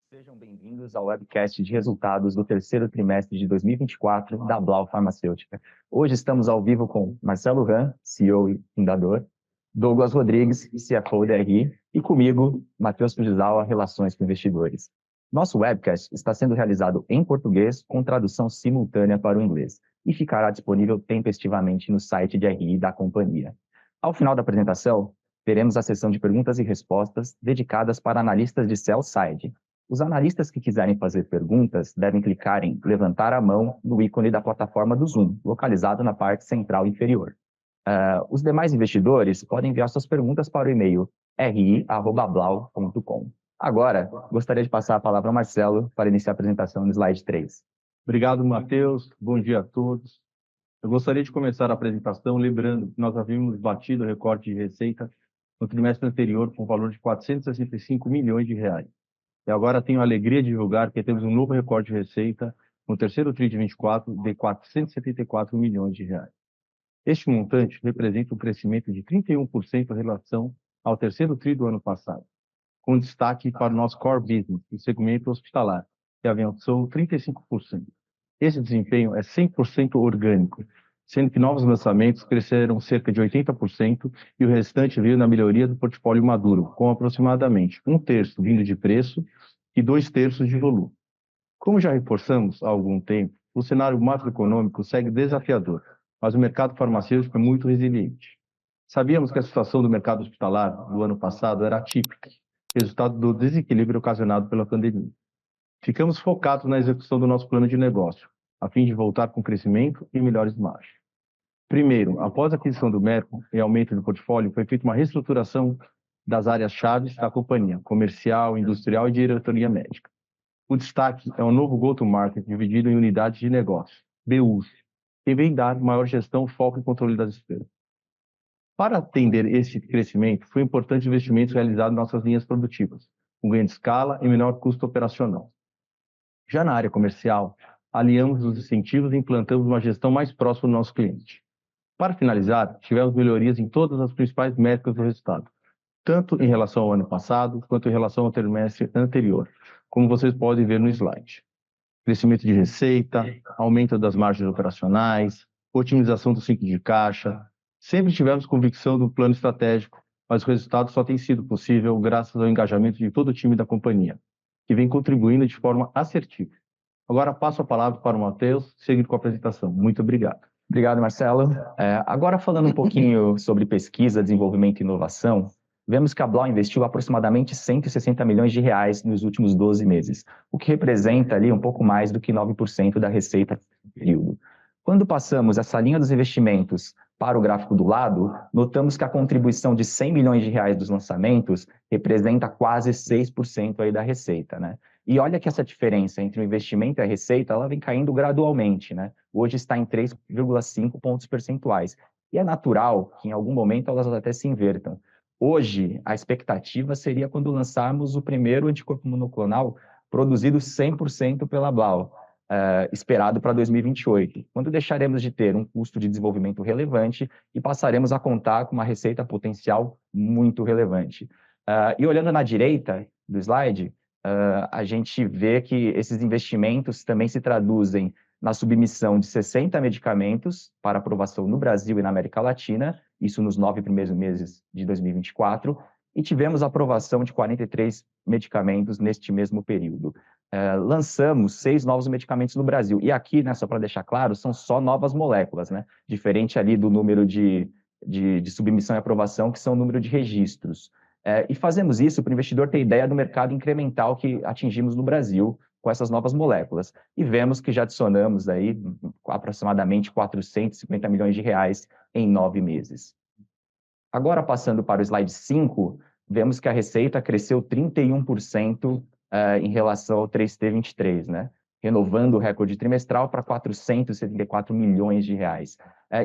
Sejam bem-vindos ao webcast de resultados do terceiro trimestre de 2024 da Blau Farmacêutica. Hoje estamos ao vivo com Marcelo Ran, CEO e fundador, Douglas Rodrigues, CFO da RI, e comigo, Matheus Fujisawa, Relações com Investidores. Nosso webcast está sendo realizado em português com tradução simultânea para o inglês e ficará disponível tempestivamente no site de RI da companhia. Ao final da apresentação, teremos a sessão de perguntas e respostas dedicadas para analistas de sell-side. Os analistas que quiserem fazer perguntas devem clicar em levantar a mão no ícone da plataforma do Zoom, localizado na parte central inferior. Os demais investidores podem enviar suas perguntas para o e-mail ri@blau.com. Agora, gostaria de passar a palavra ao Marcelo para iniciar a apresentação no slide 3. Obrigado, Matheus. Bom dia a todos. Eu gostaria de começar a apresentação lembrando que nós havíamos batido o recorde de receita no trimestre anterior com o valor de 465 milhões de reais. E agora tenho a alegria de divulgar que temos um novo recorde de receita no terceiro TRI de 24 de 474 milhões de reais. Este montante representa um crescimento de 31% em relação ao terceiro TRI do ano passado, com destaque para o nosso core business, o segmento hospitalar, que avançou 35%. Esse desempenho é 100% orgânico, sendo que novos lançamentos cresceram cerca de 80% e o restante veio na melhoria do portfólio maduro, com aproximadamente 1/3 vindo de preço e 2/3 de volume. Como já reforçamos há algum tempo, o cenário macroeconômico segue desafiador, mas o mercado farmacêutico é muito resiliente. Sabíamos que a situação do mercado hospitalar do ano passado era atípica, resultado do desequilíbrio ocasionado pela pandemia. Ficamos focados na execução do nosso plano de negócio, a fim de voltar com crescimento e melhores margens. Primeiro, após a aquisição do Merco e aumento do portfólio, foi feita uma reestruturação das áreas-chave da companhia, comercial, industrial e diretoria médica. O destaque é um novo go-to-market dividido em unidades de negócio, BUs, que vem dar maior gestão, foco e controle das despesas. Para atender esse crescimento, foi importante investimentos realizados em nossas linhas produtivas, com ganho de escala e menor custo operacional. Já na área comercial, alinhamos os incentivos e implantamos uma gestão mais próxima do nosso cliente. Para finalizar, tivemos melhorias em todas as principais métricas do resultado, tanto em relação ao ano passado, quanto em relação ao trimestre anterior, como vocês podem ver no slide. Crescimento de receita, aumento das margens operacionais, otimização do ciclo de caixa. Sempre tivemos convicção do plano estratégico, mas o resultado só tem sido possível graças ao engajamento de todo o time da companhia, que vem contribuindo de forma assertiva. Agora passo a palavra para o Matheus, seguindo com a apresentação. Muito obrigado. Obrigado, Marcelo. Agora falando um pouquinho sobre pesquisa, desenvolvimento e inovação, vemos que a Blau investiu aproximadamente 160 milhões de reais nos últimos 12 meses, o que representa ali um pouco mais do que 9% da receita do período. Quando passamos essa linha dos investimentos para o gráfico do lado, notamos que a contribuição de 100 milhões de reais dos lançamentos representa quase 6% aí da receita, né? E olha que essa diferença entre o investimento e a receita, ela vem caindo gradualmente, né? Hoje está em 3,5 pontos percentuais. E é natural que em algum momento elas até se invertam. Hoje, a expectativa seria quando lançarmos o primeiro anticorpo monoclonal produzido 100% pela Blau, esperado para 2028, quando deixaremos de ter um custo de desenvolvimento relevante e passaremos a contar com uma receita potencial muito relevante. E olhando na direita do slide, a gente vê que esses investimentos também se traduzem na submissão de 60 medicamentos para aprovação no Brasil e na América Latina, isso nos 9 primeiros meses de 2024, e tivemos a aprovação de 43 medicamentos neste mesmo período. Lançamos 6 novos medicamentos no Brasil, e aqui, né, só para deixar claro, são só novas moléculas, né, diferente ali do número de submissão e aprovação, que são o número de registros. E fazemos isso para o investidor ter ideia do mercado incremental que atingimos no Brasil com essas novas moléculas. E vemos que já adicionamos aí aproximadamente 450 milhões de reais em 9 meses. Agora, passando para o slide 5, vemos que a receita cresceu 31% em relação ao 3T23, né? Renovando o recorde trimestral para 474 milhões de reais.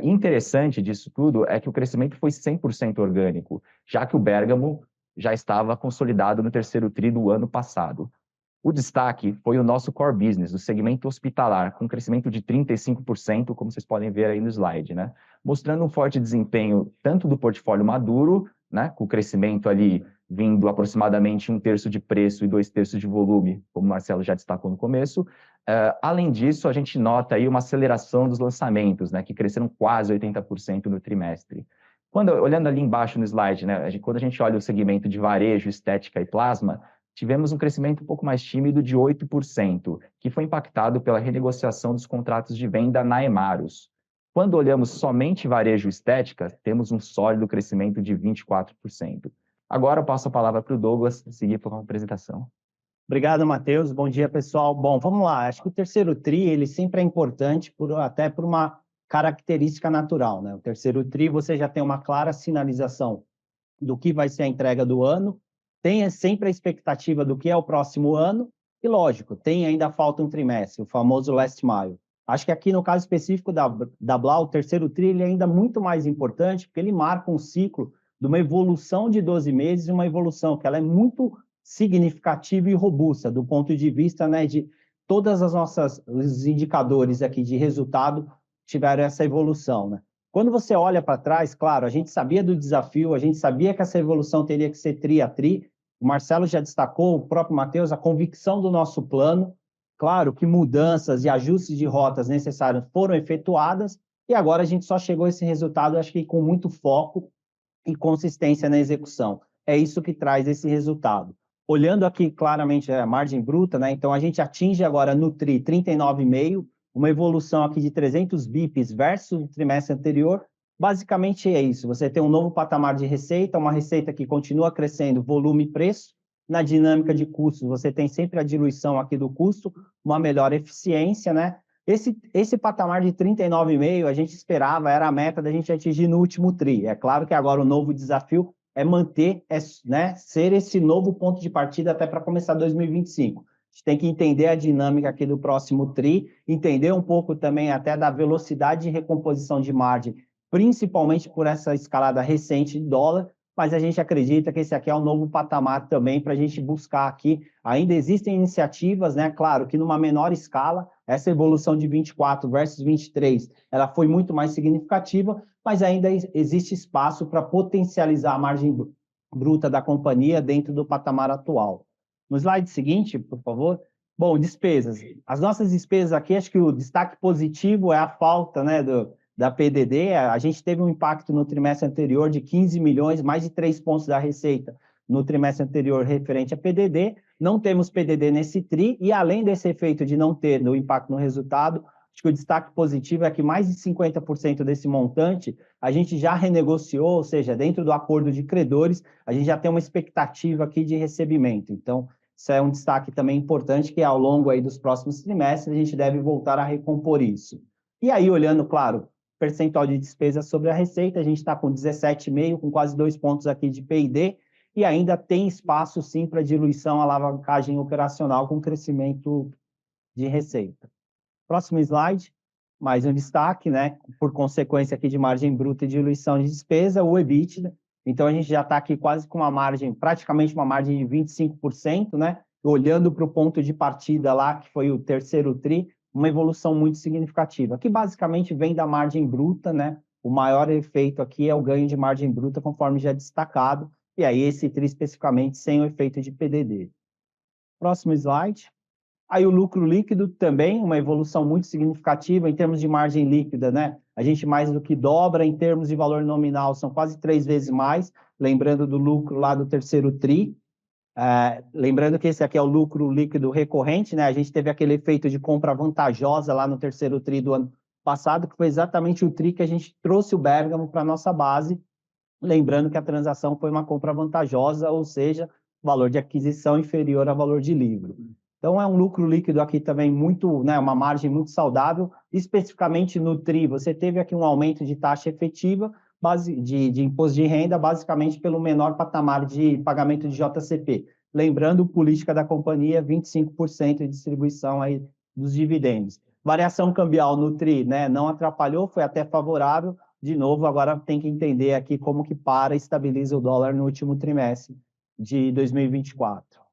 Interessante disso tudo é que o crescimento foi 100% orgânico, já que o Bergamo já estava consolidado no terceiro TRI do ano passado. O destaque foi o nosso core business, o segmento hospitalar, com crescimento de 35%, como vocês podem ver aí no slide, né? Mostrando um forte desempenho tanto do portfólio maduro, né, com crescimento ali vindo aproximadamente 1/3 de preço e 2/3 de volume, como o Marcelo já destacou no começo. Além disso, a gente nota aí uma aceleração dos lançamentos, né, que cresceram quase 80% no trimestre. Olhando ali embaixo no slide, né, quando a gente olha o segmento de varejo, estética e plasma, tivemos um crescimento um pouco mais tímido de 8%, que foi impactado pela renegociação dos contratos de venda na Hemarus. Quando olhamos somente varejo estética, temos um sólido crescimento de 24%. Agora eu passo a palavra para o Douglas seguir para a apresentação. Obrigado, Matheus. Bom dia, pessoal. Bom, vamos lá. Acho que o terceiro TRI, ele sempre é importante, até por uma característica natural, né? O terceiro TRI, você já tem uma clara sinalização do que vai ser a entrega do ano, tem sempre a expectativa do que é o próximo ano, e lógico, ainda falta um trimestre, o famoso last mile. Acho que aqui no caso específico da Blau, o terceiro TRI ele é ainda muito mais importante, porque ele marca um ciclo de uma evolução de 12 meses, uma evolução que ela é muito significativa e robusta, do ponto de vista, né, de todas os indicadores aqui de resultado tiveram essa evolução, né? Quando você olha para trás, claro, a gente sabia do desafio, a gente sabia que essa evolução teria que ser tri a tri. O Marcelo já destacou, o próprio Matheus, a convicção do nosso plano. Claro que mudanças e ajustes de rotas necessários foram efetuadas e agora a gente só chegou a esse resultado, acho que com muito foco e consistência na execução. É isso que traz esse resultado. Olhando aqui claramente a margem bruta, né? Então a gente atinge agora no TRI 39,5%, uma evolução aqui de 300 bips versus o trimestre anterior. Basicamente é isso, você tem um novo patamar de receita, uma receita que continua crescendo volume e preço. Na dinâmica de custos, você tem sempre a diluição aqui do custo, uma melhor eficiência, né? Esse patamar de 39,5 a gente esperava, era a meta da gente atingir no último TRI. É claro que agora o novo desafio é manter, né, ser esse novo ponto de partida até para começar 2025. A gente tem que entender a dinâmica aqui do próximo TRI, entender um pouco também até da velocidade de recomposição de margem, principalmente por essa escalada recente de dólar, mas a gente acredita que esse aqui é um novo patamar também para a gente buscar aqui. Ainda existem iniciativas, né? Claro que numa menor escala, essa evolução de 24 versus 23, ela foi muito mais significativa, mas ainda existe espaço para potencializar a margem bruta da companhia dentro do patamar atual. No slide seguinte, por favor. Bom, despesas. As nossas despesas aqui, acho que o destaque positivo é a falta, né, da PDD. A gente teve um impacto no trimestre anterior de 15 milhões, mais de 3 pontos da receita no trimestre anterior referente a PDD. Não temos PDD nesse TRI, e além desse efeito de não ter o impacto no resultado, acho que o destaque positivo é que mais de 50% desse montante a gente já renegociou, ou seja, dentro do acordo de credores, a gente já tem uma expectativa aqui de recebimento. Então, isso é um destaque também importante, que ao longo aí dos próximos trimestres a gente deve voltar a recompor isso. E aí, olhando, claro, percentual de despesa sobre a receita, a gente está com 17,5, com quase 2 pontos aqui de P&D, e ainda tem espaço, sim, para diluição, alavancagem operacional com crescimento de receita. Próximo slide, mais um destaque, né? Por consequência aqui de margem bruta e diluição de despesa, o EBITDA. Então, a gente já está aqui quase com uma margem, praticamente uma margem de 25%, né? Olhando para o ponto de partida lá, que foi o terceiro TRI, uma evolução muito significativa, que basicamente vem da margem bruta, né? O maior efeito aqui é o ganho de margem bruta, conforme já destacado, e aí esse TRI especificamente sem o efeito de PDD. Próximo slide. Aí o lucro líquido também, uma evolução muito significativa em termos de margem líquida, né? A gente mais do que dobra em termos de valor nominal, são quase 3 vezes mais, lembrando do lucro lá do terceiro TRI. Lembrando que esse aqui é o lucro líquido recorrente, né? A gente teve aquele efeito de compra vantajosa lá no terceiro TRI do ano passado, que foi exatamente o TRI que a gente trouxe o Bergamo para a nossa base, lembrando que a transação foi uma compra vantajosa, ou seja, valor de aquisição inferior ao valor de livro. Então, é um lucro líquido aqui também muito, né, uma margem muito saudável. Especificamente no TRI, você teve aqui um aumento de taxa efetiva de imposto de renda, basicamente pelo menor patamar de pagamento de JCP. Lembrando, política da companhia, 25% de distribuição aí dos dividendos. Variação cambial no TRI, né, não atrapalhou, foi até favorável. De novo, agora tem que entender aqui como que para e estabiliza o dólar no último trimestre de 2024.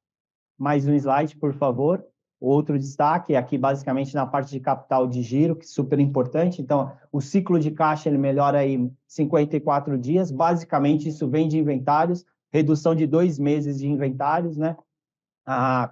Mais um slide, por favor. Outro destaque aqui, basicamente, na parte de capital de giro, que é super importante. Então, o ciclo de caixa ele melhora aí 54 dias. Basicamente, isso vem de inventários. redução de 2 meses de inventários, né?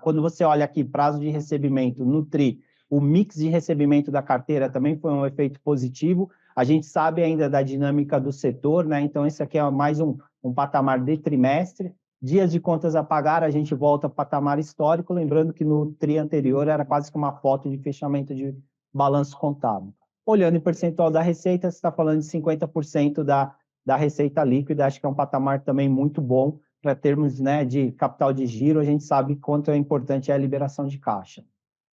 Quando você olha aqui, prazo de recebimento no TRI, o mix de recebimento da carteira também foi um efeito positivo. A gente sabe ainda da dinâmica do setor, né? Então, esse aqui é mais um patamar de trimestre. Dias de contas a pagar, a gente volta ao patamar histórico, lembrando que no TRI anterior era quase que uma foto de fechamento de balanço contábil. Olhando em percentual da receita, você está falando de 50% da receita líquida, acho que é um patamar também muito bom para termos, né, de capital de giro, a gente sabe quanto é importante a liberação de caixa.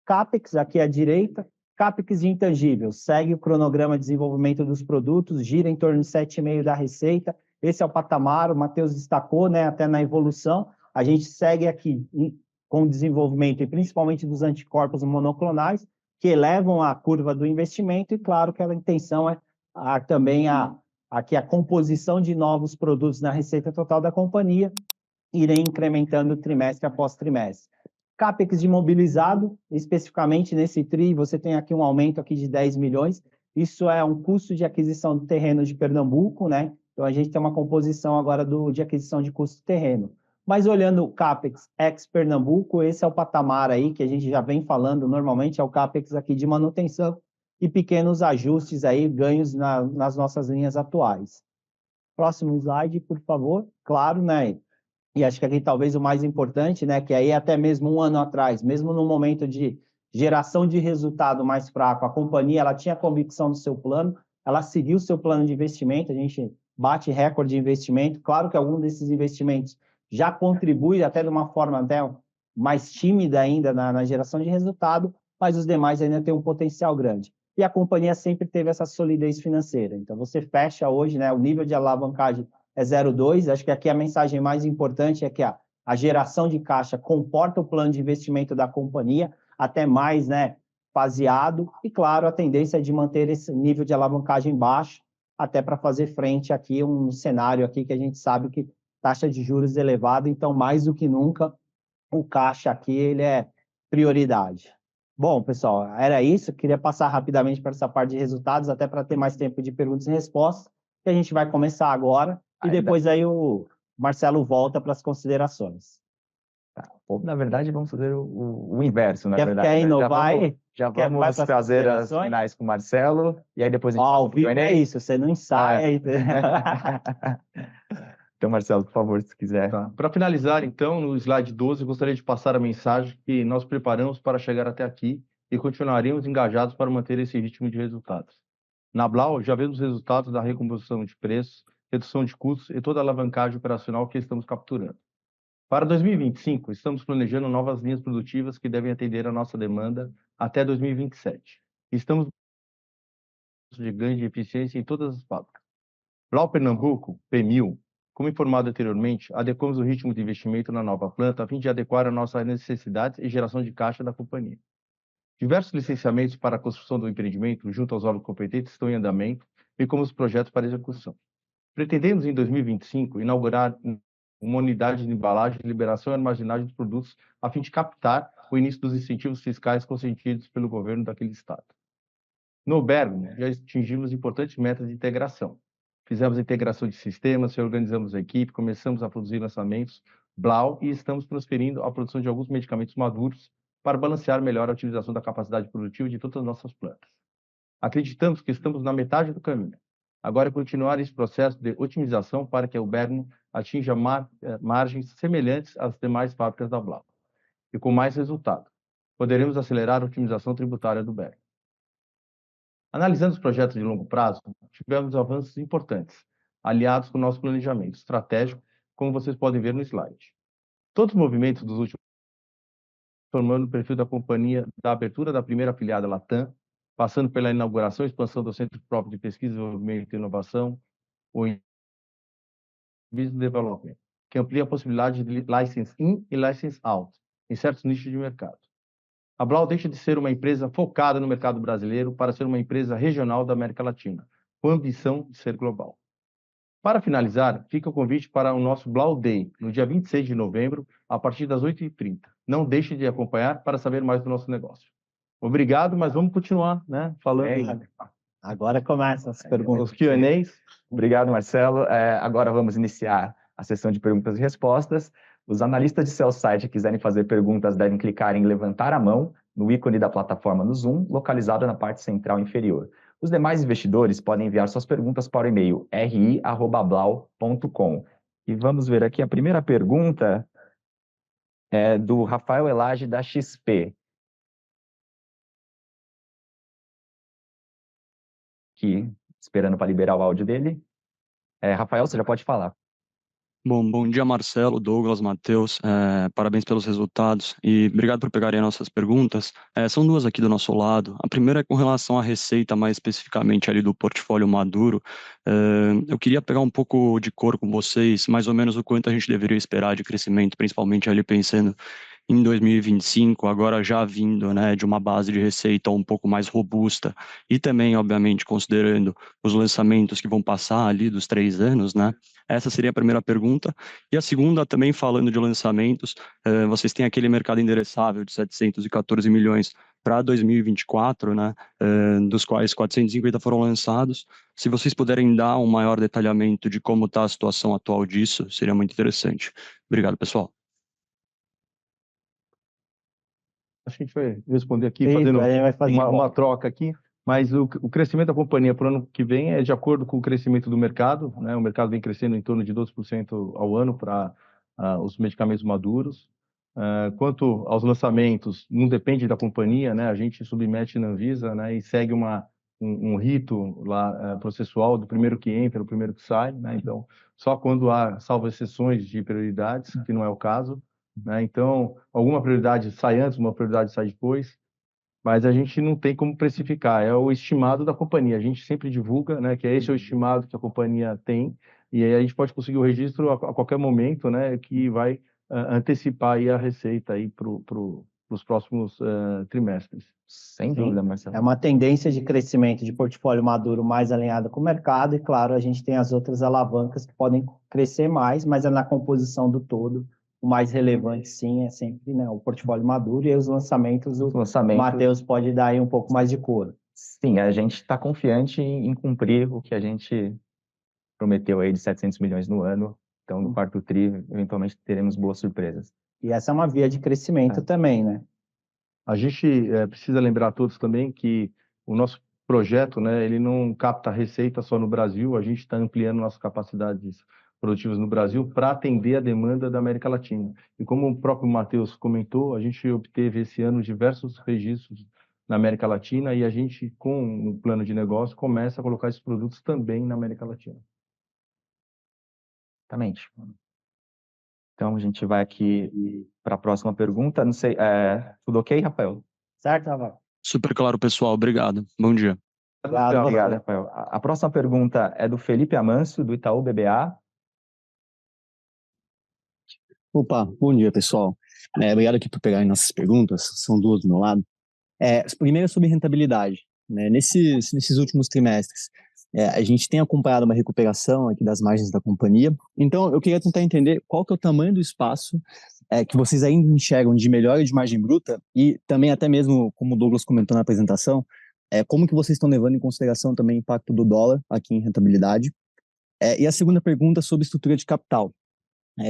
CAPEX, aqui à direita, CAPEX de intangível, segue o cronograma de desenvolvimento dos produtos, gira em torno de 7,5% da receita, esse é o patamar, o Matheus destacou, né, até na evolução, a gente segue aqui com o desenvolvimento, e principalmente dos anticorpos monoclonais, que elevam a curva do investimento, e claro que a intenção é também aqui a composição de novos produtos na receita total da companhia, irem incrementando trimestre após trimestre. CAPEX de imobilizado, especificamente nesse TRI, você tem aqui um aumento aqui de 10 milhões, isso é um custo de aquisição do terreno de Pernambuco, né? Então, a gente tem uma composição agora de aquisição de custo de terreno. Mas olhando o CAPEX ex-Pernambuco, esse é o patamar aí que a gente já vem falando, normalmente é o CAPEX aqui de manutenção e pequenos ajustes aí, ganhos nas nossas linhas atuais. Próximo slide, por favor. Claro, né? E acho que aqui talvez o mais importante, né? Que aí até mesmo um ano atrás, mesmo no momento de geração de resultado mais fraco, a companhia ela tinha convicção do seu plano, ela seguiu o seu plano de investimento, a gente bate recorde de investimento. Claro que algum desses investimentos já contribui até de uma forma até mais tímida ainda na geração de resultado, mas os demais ainda têm um potencial grande. E a companhia sempre teve essa solidez financeira. Então, você fecha hoje, né, o nível de alavancagem é 0,2. Acho que aqui a mensagem mais importante é que a geração de caixa comporta o plano de investimento da companhia, até mais, né, faseado. E, claro, a tendência é de manter esse nível de alavancagem baixo, até para fazer frente aqui a um cenário aqui que a gente sabe que taxa de juros elevada, então, mais do que nunca, o caixa aqui ele é prioridade. Bom, pessoal, era isso. Queria passar rapidamente para essa parte de resultados, até para ter mais tempo de perguntas e respostas, que a gente vai começar agora, e depois aí o Marcelo volta para as considerações. Ou, na verdade, vamos fazer o inverso, na verdade. Quer inovar? Já vamos fazer as finais com o Marcelo, e aí depois a gente ao vivo é isso, você não ensaia. Então, Marcelo, por favor, se quiser. Tá. Para finalizar, então, no slide 12, eu gostaria de passar a mensagem que nós preparamos para chegar até aqui e continuaremos engajados para manter esse ritmo de resultados. Na Blau, já vemos os resultados da recomposição de preços, redução de custos e toda a alavancagem operacional que estamos capturando. Para 2025, estamos planejando novas linhas produtivas que devem atender a nossa demanda até 2027. Estamos de ganho de eficiência em todas as fábricas. Blau Pernambuco, P1000, como informado anteriormente, adequamos o ritmo de investimento na nova planta a fim de adequar a nossas necessidades e geração de caixa da companhia. Diversos licenciamentos para a construção do empreendimento junto aos órgãos competentes estão em andamento, bem como os projetos para execução. Pretendemos, em 2025, inaugurar uma unidade de embalagem, liberação e armazenagem dos produtos a fim de captar o início dos incentivos fiscais concedidos pelo governo daquele estado. No Bergamo, já atingimos importantes metas de integração. Fizemos a integração de sistemas, reorganizamos a equipe, começamos a produzir lançamentos Blau e estamos transferindo a produção de alguns medicamentos maduros para balancear melhor a utilização da capacidade produtiva de todas as nossas plantas. Acreditamos que estamos na metade do caminho. Agora é continuar esse processo de otimização para que o Bergamo atinja margens semelhantes às demais fábricas da Blau. E com mais resultado, poderemos acelerar a otimização tributária do Bergamo. Analisando os projetos de longo prazo, tivemos avanços importantes, aliados com o nosso planejamento estratégico, como vocês podem ver no slide. Todos os movimentos dos últimos formando o perfil da companhia da abertura da primeira afiliada Latam, passando pela inauguração e expansão do Centro Próprio de Pesquisa, Desenvolvimento e Inovação, o Business Development, que amplia a possibilidade de license in e license out em certos nichos de mercado. A Blau deixa de ser uma empresa focada no mercado brasileiro para ser uma empresa regional da América Latina, com ambição de ser global. Para finalizar, fica o convite para o nosso Blau Day, no dia 26 de novembro, a partir das 8h30. Não deixe de acompanhar para saber mais do nosso negócio. Obrigado, mas vamos continuar, né, falando. Agora começam as perguntas. Os Q&As. Obrigado, Marcelo. Agora vamos iniciar a sessão de perguntas e respostas. Os analistas de sell-side que quiserem fazer perguntas devem clicar em levantar a mão no ícone da plataforma no Zoom, localizado na parte central inferior. Os demais investidores podem enviar suas perguntas para o e-mail ri@blau.com. E vamos ver aqui, a primeira pergunta é do Rafael Elage, da XP. Aqui, esperando para liberar o áudio dele. Rafael, você já pode falar. Bom dia, Marcelo, Douglas, Matheus, parabéns pelos resultados e obrigado por pegarem as nossas perguntas. São duas aqui do nosso lado. A primeira é com relação à receita, mais especificamente ali do portfólio maduro. Eu queria pegar um pouco de cor com vocês, mais ou menos o quanto a gente deveria esperar de crescimento, principalmente ali pensando em 2025, agora já vindo, né, de uma base de receita um pouco mais robusta e também, obviamente, considerando os lançamentos que vão passar ali dos 3 anos, né? Essa seria a primeira pergunta. E a segunda, também falando de lançamentos, vocês têm aquele mercado endereçável de 714 milhões para 2024, né, dos quais 450 foram lançados. Se vocês puderem dar um maior detalhamento de como está a situação atual disso, seria muito interessante. Obrigado, pessoal. Acho que a gente vai responder aqui, Isso, fazendo a gente vai fazer uma troca aqui, mas o crescimento da companhia para o ano que vem é de acordo com o crescimento do mercado, né? O mercado vem crescendo em torno de 12% ao ano para os medicamentos maduros. Quanto aos lançamentos, não depende da companhia, né? A gente submete na Anvisa, né? E segue um rito lá processual do primeiro que entra, o primeiro que sai, né? Então, só quando há, salvo exceções de prioridades, que não é o caso, né? Então, alguma prioridade sai antes, uma prioridade sai depois, mas a gente não tem como precificar, é o estimado da companhia. A gente sempre divulga, né, que esse é o estimado que a companhia tem, e aí a gente pode conseguir o registro a qualquer momento, né, que vai antecipar aí a receita aí para os próximos trimestres. Sem dúvida, Marcelo. É uma tendência de crescimento de portfólio maduro mais alinhada com o mercado, e claro, a gente tem as outras alavancas que podem crescer mais, mas é na composição do todo. O mais relevante, sim, é sempre, né, o portfólio maduro, e os lançamentos, o Matheus pode dar aí um pouco mais de cor. Sim, a gente está confiante em cumprir o que a gente prometeu aí de 700 milhões no ano. Então, no quarto tri, eventualmente teremos boas surpresas. E essa é uma via de crescimento também, né? A gente precisa lembrar a todos também que o nosso projeto, né, ele não capta receita só no Brasil, a gente está ampliando nossas capacidades produtivas no Brasil para atender a demanda da América Latina. E como o próprio Matheus comentou, a gente obteve esse ano diversos registros na América Latina e a gente, com um plano de negócio, começa a colocar esses produtos também na América Latina. Exatamente. Então, a gente vai aqui para a próxima pergunta. Não sei, tudo ok, Rafael? Certo, Rafael? Super claro, pessoal. Obrigado. Bom dia. Obrigado, Rafael. A próxima pergunta é do Felipe Amancio, do Itaú BBA. Opa, bom dia, pessoal. Obrigado aqui por pegarem nossas perguntas, são duas do meu lado. Primeiro é sobre rentabilidade. Né? Nesses últimos trimestres, a gente tem acompanhado uma recuperação aqui das margens da companhia, então eu queria tentar entender qual que é o tamanho do espaço que vocês ainda enxergam de melhora de margem bruta e também até mesmo, como o Douglas comentou na apresentação, como que vocês estão levando em consideração também o impacto do dólar aqui em rentabilidade. E a segunda pergunta sobre estrutura de capital.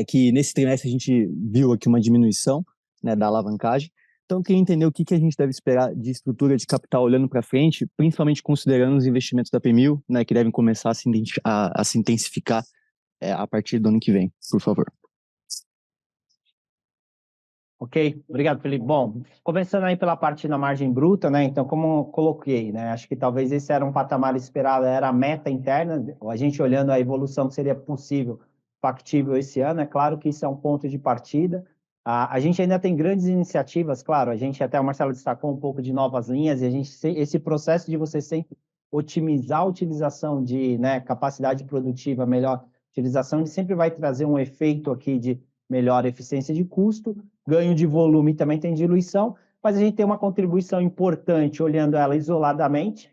Que nesse trimestre a gente viu aqui uma diminuição, né, da alavancagem. Então, eu queria entender o que a gente deve esperar de estrutura de capital olhando para frente, principalmente considerando os investimentos da PMIL, né, que devem começar a se intensificar a partir do ano que vem, por favor. Ok, obrigado, Felipe. Bom, começando aí pela parte da margem bruta, né? Então, como eu coloquei, né? Acho que talvez esse era um patamar esperado, era a meta interna, a gente olhando a evolução que seria possível, factível esse ano, é claro que isso é um ponto de partida. A gente ainda tem grandes iniciativas, claro, a gente até o Marcelo destacou um pouco de novas linhas, e esse processo de você sempre otimizar a utilização de, né, capacidade produtiva, melhor utilização, ele sempre vai trazer um efeito aqui de melhor eficiência de custo, ganho de volume também tem diluição, mas a gente tem uma contribuição importante olhando ela isoladamente,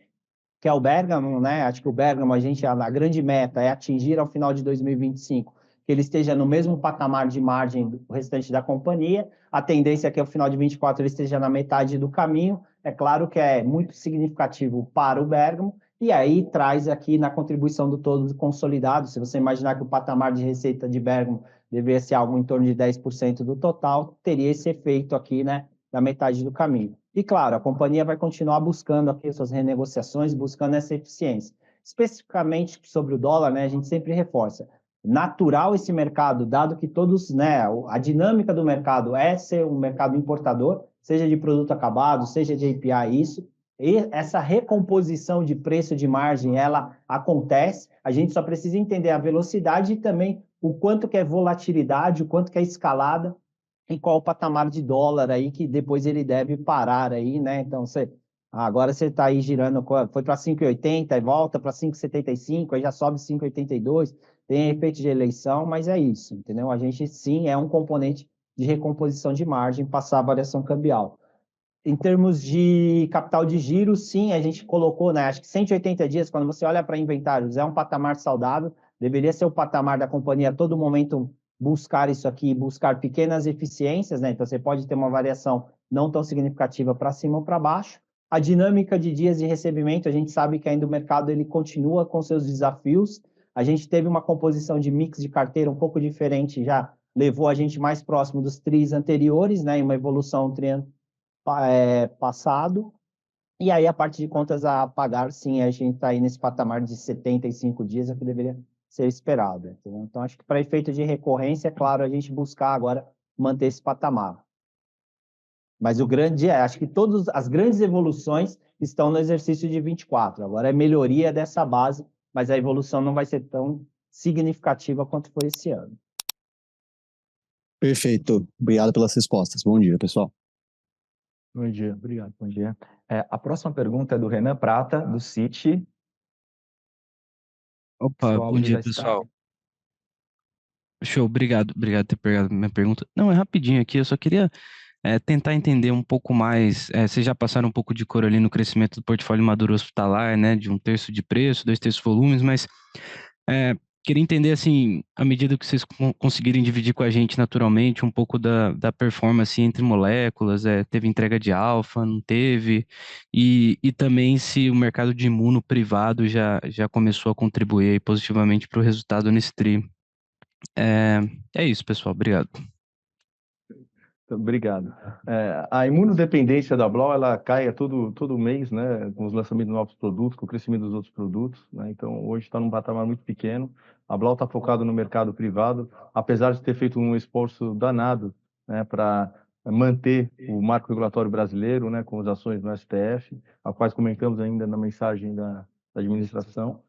que é o Bergamo, né? Acho que o Bergamo, a grande meta é atingir ao final de 2025 que ele esteja no mesmo patamar de margem do restante da companhia. A tendência é que ao final de 2024 ele esteja na metade do caminho. É claro que é muito significativo para o Bergamo e aí traz aqui na contribuição do todo consolidado, se você imaginar que o patamar de receita de Bergamo deveria ser algo em torno de 10% do total, teria esse efeito aqui, né, na metade do caminho. E claro, a companhia vai continuar buscando aqui suas renegociações, buscando essa eficiência. Especificamente sobre o dólar, né, a gente sempre reforça, natural esse mercado, dado que todos, né, a dinâmica do mercado é ser um mercado importador, seja de produto acabado, seja de API, isso, e essa recomposição de preço de margem, ela acontece, a gente só precisa entender a velocidade e também o quanto que é volatilidade, o quanto que é escalada, e qual o patamar de dólar aí que depois ele deve parar aí, né? Então, agora você está aí girando, foi para 5,80 e volta para 5,75, aí já sobe 5,82, tem efeito de eleição, mas é isso, entendeu? A gente sim é um componente de recomposição de margem, passar a variação cambial. Em termos de capital de giro, sim, a gente colocou, né? Acho que 180 dias, quando você olha para inventários, é um patamar saudável, deveria ser o patamar da companhia a todo momento buscar isso aqui, buscar pequenas eficiências, né? Então você pode ter uma variação não tão significativa para cima ou para baixo. A dinâmica de dias de recebimento, a gente sabe que ainda o mercado ele continua com seus desafios. A gente teve uma composição de mix de carteira um pouco diferente, já levou a gente mais próximo dos tris anteriores, né? Em uma evolução passado, e aí a parte de contas a pagar, sim, a gente está aí nesse patamar de 75 dias, é o que deveria ser esperado. Entendeu? Então, acho que para efeito de recorrência, é claro, a gente buscar agora manter esse patamar. Mas o grande acho que todas as grandes evoluções estão no exercício de 24. Agora é melhoria dessa base, mas a evolução não vai ser tão significativa quanto foi esse ano. Perfeito. Obrigado pelas respostas. Bom dia, pessoal. Bom dia, obrigado. Bom dia. A próxima pergunta é do Renan Prata, do Citi. Opa, Seu bom áudio dia, já está. pessoal. Show, obrigado por ter pegado minha pergunta. Não, é rapidinho aqui, eu só queria tentar entender um pouco mais. Vocês já passaram um pouco de cor ali no crescimento do portfólio maduro hospitalar, né? De 1/3 de preço, 2/3 volumes, mas queria entender, assim, à medida que vocês conseguirem dividir com a gente naturalmente um pouco da performance entre moléculas, teve entrega de alfa, não teve, e também se o mercado de imuno privado já começou a contribuir aí positivamente para o resultado nesse tri. É isso, pessoal. Obrigado. Obrigado. A imunodependência da Blau, ela cai todo mês, né, com os lançamentos de novos produtos, com o crescimento dos outros produtos, né, então hoje está num patamar muito pequeno. A Blau está focada no mercado privado, apesar de ter feito um esforço danado, né, para manter o marco regulatório brasileiro, né, com as ações no STF, a quais comentamos ainda na mensagem da administração.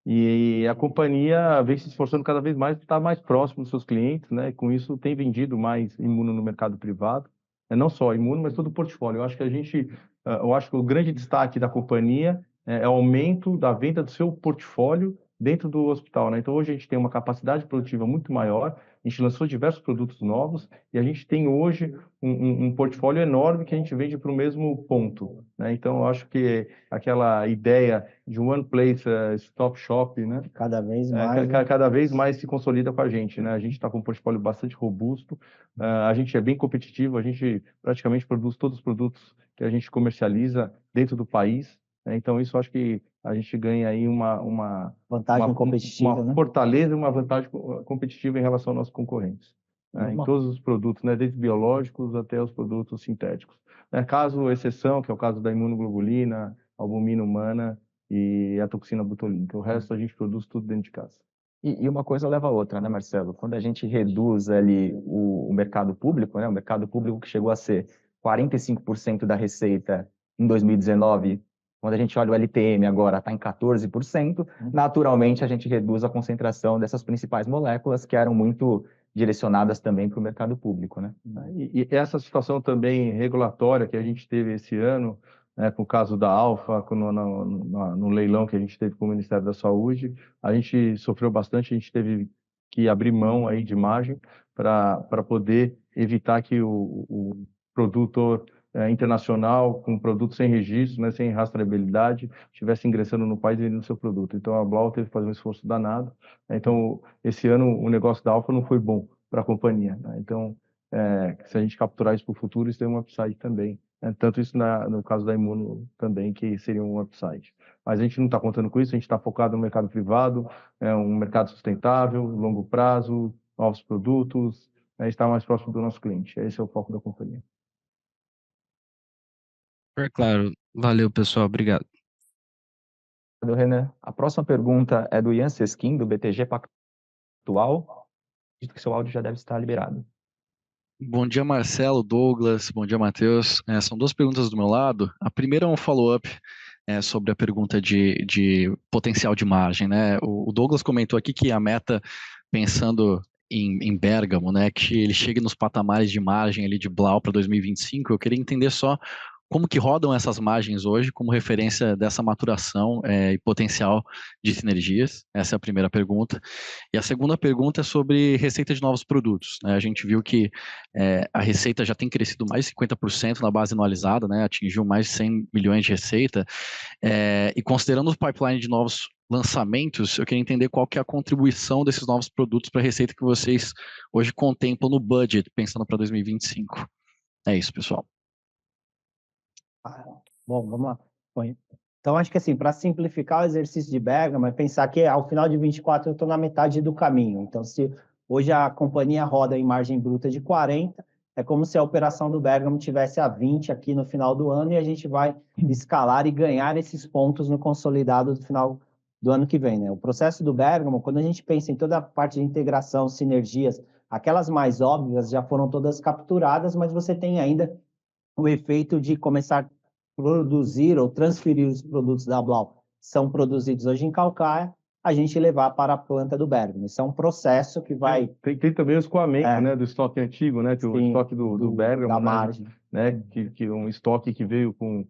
E a companhia vem se esforçando cada vez mais para estar mais próximo dos seus clientes, né? E com isso tem vendido mais imuno no mercado privado, não só imuno, mas todo o portfólio. Eu acho que o grande destaque da companhia é o aumento da venda do seu portfólio dentro do hospital, né? Então hoje a gente tem uma capacidade produtiva muito maior, a gente lançou diversos produtos novos e a gente tem hoje um portfólio enorme que a gente vende para o mesmo ponto, né? Então eu acho que aquela ideia de one place stop shop, né? Cada vez mais. Cada vez mais se consolida com a gente, né? A gente está com um portfólio bastante robusto, a gente é bem competitivo, a gente praticamente produz todos os produtos que a gente comercializa dentro do país, né? Então isso acho que a gente ganha aí uma Vantagem competitiva, uma né? fortaleza e uma vantagem competitiva em relação aos nossos concorrentes, né? Em todos os produtos, né? Desde biológicos até os produtos sintéticos. Caso exceção, que é o caso da imunoglobulina, albumina humana e a toxina botulínica. O resto a gente produz tudo dentro de casa. E uma coisa leva a outra, né, Marcelo? Quando a gente reduz ali o mercado público, né, o mercado público que chegou a ser 45% da receita em 2019, quando a gente olha o LTM agora está em 14%, naturalmente a gente reduz a concentração dessas principais moléculas que eram muito direcionadas também para o mercado público, né? E essa situação também regulatória que a gente teve esse ano, né, com o caso da Alfa, no leilão que a gente teve com o Ministério da Saúde, a gente sofreu bastante, a gente teve que abrir mão aí de margem para poder evitar que o produtor internacional com produto sem registro, né, sem rastreabilidade, estivesse ingressando no país e vendendo seu produto. Então a Blau teve que fazer um esforço danado. Então esse ano o negócio da Alfa não foi bom para a companhia, né? Então se a gente capturar isso para o futuro, isso tem uma upside também tanto isso no caso da Imuno também, que seria um upside. Mas a gente não está contando com isso, a gente está focado no mercado privado, um mercado sustentável, longo prazo, novos produtos, estar mais próximo do nosso cliente. Esse é o foco da companhia. Super claro. Valeu, pessoal. Obrigado. Do Renan. A próxima pergunta é do Ian Seskin, do BTG Pactual. Acredito que seu áudio já deve estar liberado. Bom dia, Marcelo, Douglas, bom dia, Matheus. São duas perguntas do meu lado. A primeira é um follow-up sobre a pergunta de potencial de margem, né? O Douglas comentou aqui que a meta, pensando em Bergamo, né, que ele chegue nos patamares de margem ali de Blau para 2025. Eu queria entender só como que rodam essas margens hoje como referência dessa maturação e potencial de sinergias? Essa é a primeira pergunta. E a segunda pergunta é sobre receita de novos produtos, né? A gente viu que a receita já tem crescido mais de 50% na base anualizada, né? Atingiu mais de 100 milhões de receita. E considerando o pipeline de novos lançamentos, eu queria entender qual que é a contribuição desses novos produtos para a receita que vocês hoje contemplam no budget, pensando para 2025. É isso, pessoal. Bom, vamos lá. Bom, então, acho que assim, para simplificar o exercício de Bergamo, é pensar que ao final de 24 eu estou na metade do caminho. Então, se hoje a companhia roda em margem bruta de 40, é como se a operação do Bergamo tivesse a 20 aqui no final do ano e a gente vai escalar e ganhar esses pontos no consolidado do final do ano que vem, né? O processo do Bergamo, quando a gente pensa em toda a parte de integração, sinergias, aquelas mais óbvias já foram todas capturadas, mas você tem ainda o efeito de começar a produzir ou transferir os produtos da Blau, são produzidos hoje em Calcaia, a gente levar para a planta do Bergamo. Isso é um processo que vai... Tem também o escoamento, né, do estoque antigo, né, que o estoque do Bergamo, da margem, né, que um estoque que veio com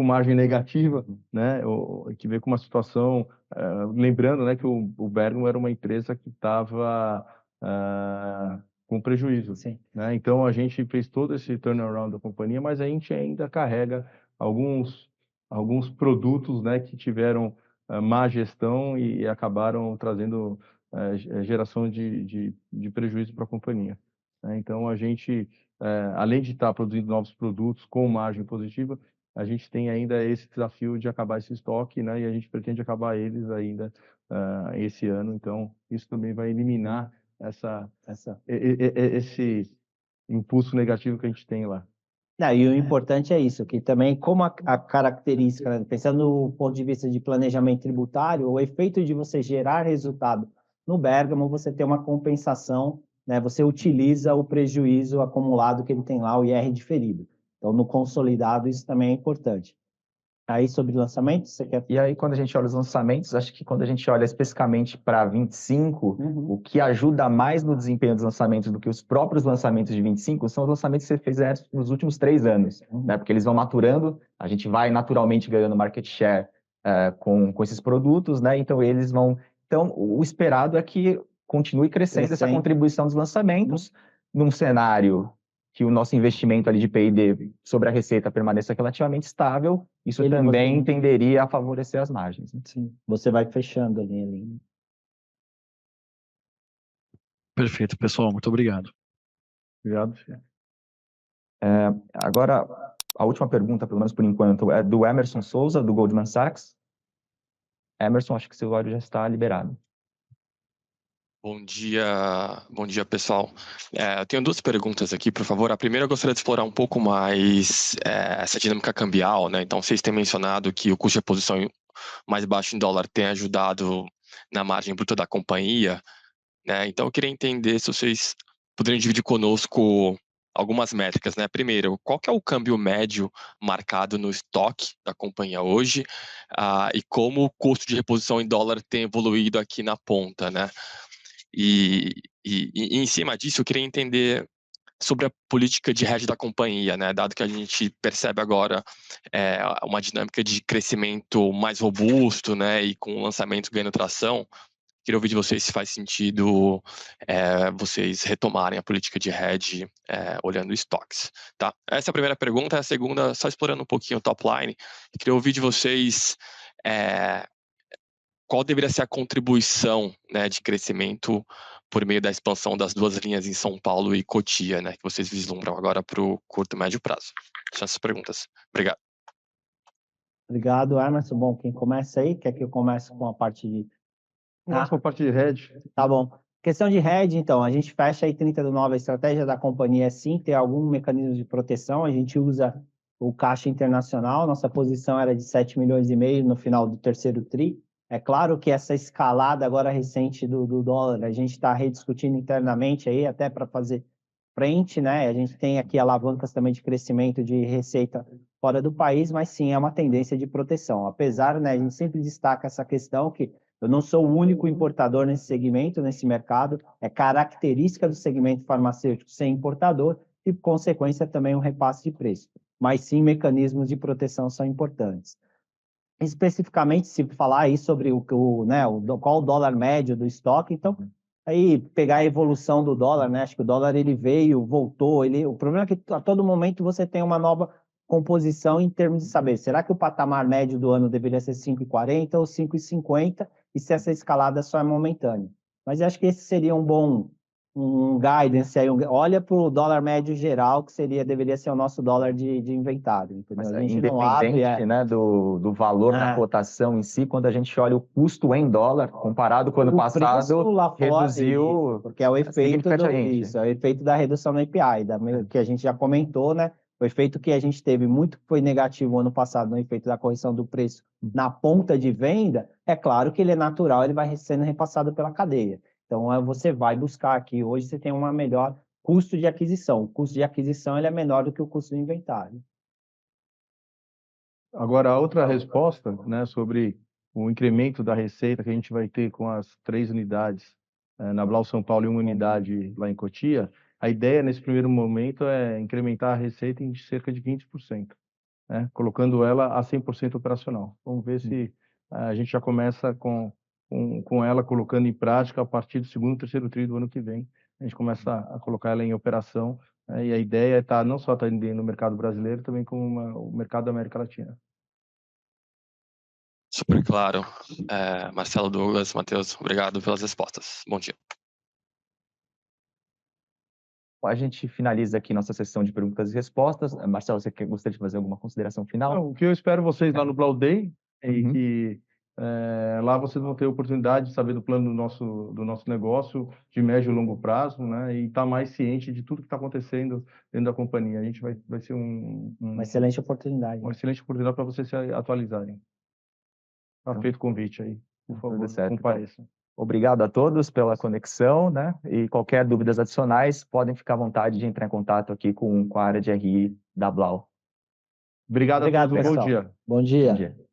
margem negativa, né, ou que veio com uma situação, lembrando, né, que o Bergamo era uma empresa que estava com prejuízo, né? Então a gente fez todo esse turnaround da companhia, mas a gente ainda carrega alguns produtos, né, que tiveram má gestão e acabaram trazendo geração de prejuízo para a companhia, né? Então a gente, além de estar produzindo novos produtos com margem positiva, a gente tem ainda esse desafio de acabar esse estoque, né? E a gente pretende acabar eles ainda esse ano. Então isso também vai eliminar esse impulso negativo que a gente tem lá. E o importante é isso, que também, como a característica, né, pensando no ponto de vista de planejamento tributário, o efeito de você gerar resultado no Bergamo, você tem uma compensação, né, você utiliza o prejuízo acumulado que ele tem lá, o IR diferido. Então, no consolidado, isso também é importante. Aí, sobre lançamentos, você quer... E aí, quando a gente olha os lançamentos, acho que quando a gente olha especificamente para 25, o que ajuda mais no desempenho dos lançamentos do que os próprios lançamentos de 25 são os lançamentos que você fez nos últimos 3 anos, né? Porque eles vão maturando, a gente vai naturalmente ganhando market share com esses produtos, né? Então, eles vão... Então, o esperado é que continue crescendo essa contribuição dos lançamentos num cenário que o nosso investimento ali de P&D sobre a receita permaneça relativamente estável, isso também tenderia a favorecer as margens, né? Sim, você vai fechando ali. Perfeito, pessoal. Muito obrigado. Obrigado. Agora, a última pergunta, pelo menos por enquanto, é do Emerson Souza, do Goldman Sachs. Emerson, acho que seu áudio já está liberado. Bom dia, pessoal. Eu tenho 2 perguntas aqui, por favor. A primeira, eu gostaria de explorar um pouco mais essa dinâmica cambial, né? Então, vocês têm mencionado que o custo de reposição mais baixo em dólar tem ajudado na margem bruta da companhia, né? Então, eu queria entender se vocês poderiam dividir conosco algumas métricas, né? Primeiro, qual que é o câmbio médio marcado no estoque da companhia hoje e como o custo de reposição em dólar tem evoluído aqui na ponta, né? E em cima disso, eu queria entender sobre a política de hedge da companhia, né? Dado que a gente percebe agora uma dinâmica de crescimento mais robusto, né? E com o lançamento ganhando tração, queria ouvir de vocês se faz sentido vocês retomarem a política de hedge olhando estoques, tá? Essa é a primeira pergunta. A segunda, só explorando um pouquinho o top line, queria ouvir de vocês qual deveria ser a contribuição, né, de crescimento por meio da expansão das duas linhas em São Paulo e Cotia, né, que vocês vislumbram agora para o curto e médio prazo? São essas perguntas. Obrigado. Obrigado, Emerson. Bom, quem começa aí? Quer que eu comece com a parte de... Começa com a parte de hedge. Tá bom. Questão de hedge, então, a gente fecha aí 30/9, a estratégia da companhia é sim ter algum mecanismo de proteção, a gente usa o caixa internacional, nossa posição era de 7,5 milhões no final do terceiro TRI. É claro que essa escalada agora recente do dólar, a gente está rediscutindo internamente aí, até para fazer frente, né? A gente tem aqui alavancas também de crescimento de receita fora do país, mas sim, é uma tendência de proteção. Apesar, né, a gente sempre destaca essa questão que eu não sou o único importador nesse segmento, nesse mercado, é característica do segmento farmacêutico ser importador e, por consequência, também um repasse de preço. Mas sim, mecanismos de proteção são importantes. Especificamente, se falar aí sobre qual o dólar médio do estoque, então, aí pegar a evolução do dólar, né? Acho que o dólar ele veio, voltou, o problema é que a todo momento você tem uma nova composição em termos de saber, será que o patamar médio do ano deveria ser 5,40 ou 5,50 e se essa escalada só é momentânea? Mas eu acho que esse seria um bom guidance aí, olha para o dólar médio geral, que deveria ser o nosso dólar de inventário, entendeu? Mas A gente independente, não abre, né, do valor da cotação em si, quando a gente olha o custo em dólar, comparado com o ano passado, lá fora, reduziu porque é o efeito significativamente. é o efeito da redução do API, que a gente já comentou, né? O efeito que a gente teve muito foi negativo ano passado no efeito da correção do preço na ponta de venda, é claro que ele é natural, ele vai sendo repassado pela cadeia. Então, você vai buscar aqui, hoje você tem uma melhor custo de aquisição. O custo de aquisição ele é menor do que o custo do inventário. Agora, a outra resposta, né, sobre o incremento da receita que a gente vai ter com as 3 unidades na Blau São Paulo e uma unidade lá em Cotia, a ideia nesse primeiro momento é incrementar a receita em cerca de 20%, né, colocando ela a 100% operacional. Vamos ver se a gente já começa com ela colocando em prática a partir do segundo, terceiro TRI do ano que vem. A gente começa a colocar ela em operação, e a ideia é não só atendendo no mercado brasileiro, também como o mercado da América Latina. Super claro. Marcelo, Douglas, Matheus, obrigado pelas respostas. Bom dia. A gente finaliza aqui nossa sessão de perguntas e respostas. Marcelo, você gostaria de fazer alguma consideração final? O que eu espero vocês lá no Blau Day é que lá vocês vão ter a oportunidade de saber do plano do nosso negócio de médio e longo prazo, né? E estar mais ciente de tudo que está acontecendo dentro da companhia. A gente vai ser uma excelente oportunidade. Uma excelente oportunidade para vocês se atualizarem. Está feito o convite aí. Por favor, compareçam. Obrigado a todos pela conexão, né? E qualquer dúvidas adicionais, podem ficar à vontade de entrar em contato aqui com a área de RI da Blau. Obrigado a todos. Bom dia. Bom dia.